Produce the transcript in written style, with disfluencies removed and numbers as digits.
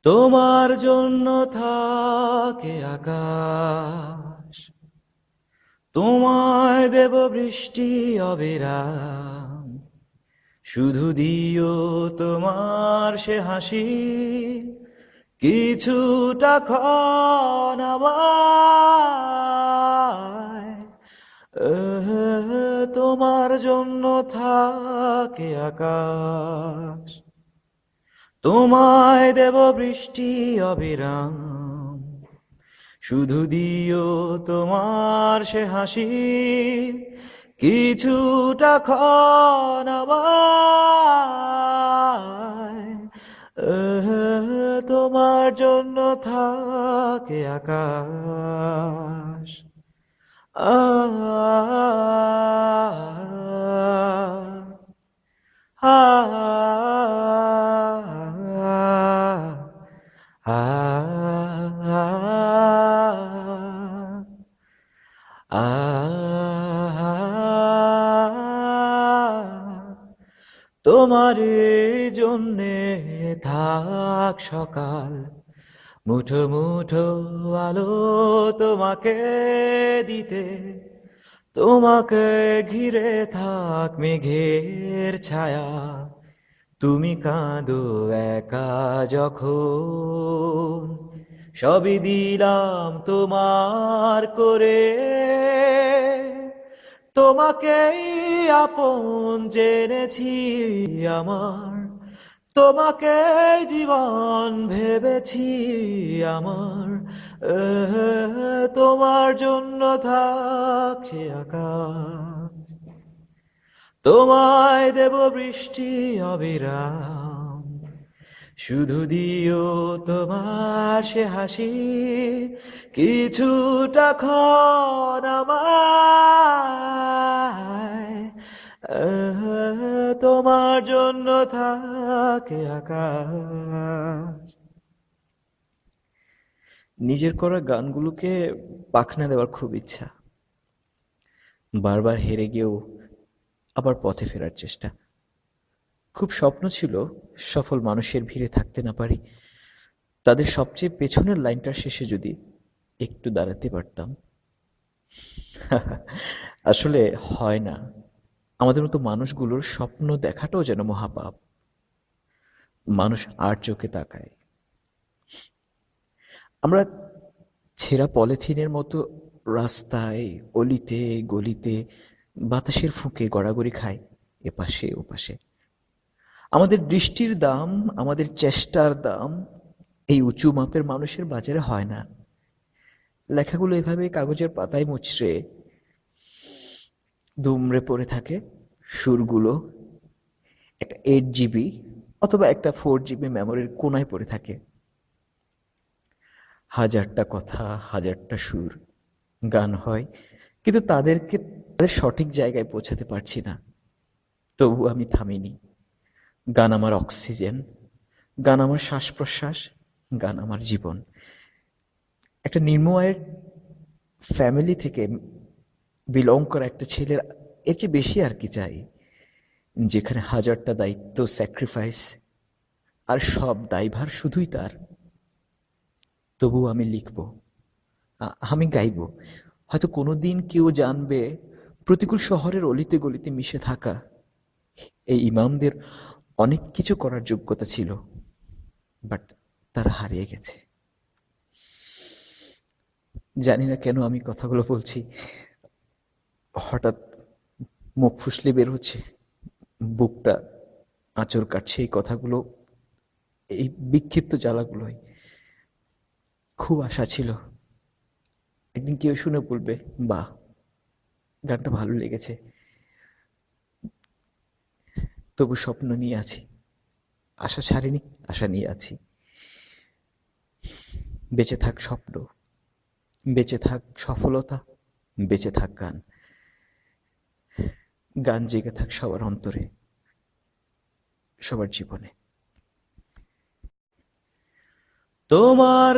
তোমার জন্য থাকে আকাশ, তোমায় দেব বৃষ্টি অবিরাম। শুধু দিও তোমার সে হাসি, কিছুটা ক্ষণ আমায়। তোমার জন্য থাকে আকাশ, তোমায় দেব বৃষ্টি অবিরাম। শুধু দিও তোমার সে হাসি, কিছুটা ক্ষণ আমায়। তোমার জন্য থাকে আকাশ। তোমার জন্যে থাক সকাল, মুঠো মুঠো আলো তোমাকে দিতে। তোমাকে ঘিরে থাক মেঘের ছায়া, তুমি কাঁদো একা যখন। সবই দিলাম তোমার করে, তোমাকেই আপন জেনেছি আমার। তোমাকে জীবন ভেবেছি আমার। তোমার জন্য থাকছে আকাশ, তোমায় দেব বৃষ্টি অবিরাম। শুধু দিও তোমার সে হাসি, কিছুটা ক্ষণ আমায়। তোমার জন্য থাকে আকাশ। নিজের করা গানগুলোকে পাখনা দেওয়ার খুব ইচ্ছা, বারবার হেরে গিয়েও আবার পথে ফেরার চেষ্টা। খুব স্বপ্ন ছিল সফল মানুষের ভিড়ে থাকতে না পারি, তাদের সবচেয়ে পেছনের লাইনটার শেষে যদি একটু দাঁড়াতে পারতাম। আসলে হয় না, আমাদের মতো মানুষগুলোর স্বপ্ন দেখাটাও যেন মহাপাপ। মানুষ আর চোখে তাকায়, আমরা ছেঁড়া পলিথিনের মতো রাস্তায়, অলিতে গলিতে বাতাসের ফুঁকে গড়াগড়ি খাই এপাশে ওপাশে। আমাদের দৃষ্টির দাম, আমাদের চেষ্টার দাম এই উঁচু মাপের মানুষের বাজারে হয় না। লেখাগুলো এভাবে কাগজের পাতায় মুচড়ে দুমড়ে পড়ে থাকে। সুরগুলো একটা 8 GB অথবা একটা 4 GB মেমোরির কোনায় পড়ে থাকে। হাজারটা কথা, হাজারটা সুর, গান হয়, কিন্তু তাদের সঠিক জায়গায় পৌঁছাতে পারছি না। তবু আমি থামিনি। গান আমার অক্সিজেন, গান আমার শ্বাস প্রশ্বাস, গান আমার জীবন। একটা নিম্ন আয়ের ফ্যামিলি থেকে বিলং করা একটা ছেলের এর চেয়ে বেশি আর কি চাই, যেখানে হাজারটা দায়িত্ব, স্যাক্রিফাইস, আর সব দায়ভার শুধুই তার। তবু আমি লিখব, আমি গাইব। হয়তো কোনোদিন কেউ জানবে প্রতিকূল শহরের অলিতে গলিতে মিশে থাকা এই ইমামদের অনেক কিছু করার যোগ্যতা ছিল, বাট তারা হারিয়ে গেছে। জানি না কেন আমি কথাগুলো বলছি, হঠাৎ মুখ ফুসলে বের হচ্ছে, বুকটা আঁচড় কাটছে এই কথাগুলো, এই বিক্ষিপ্ত জ্বালাগুলোই। খুব আশা ছিল একদিন কেউ শুনে বলবে, বাহ, গানটা ভালো লেগেছে। তবু স্বপ্ন নিয়ে আছি, আশা ছাড়িনি, আশা নিয়ে আছি। বেঁচে থাক স্বপ্ন, বেঁচে থাক সফলতা, বেঁচে থাক গান। গান জেগে থাক সবার অন্তরে, সবার জীবনে। তোমার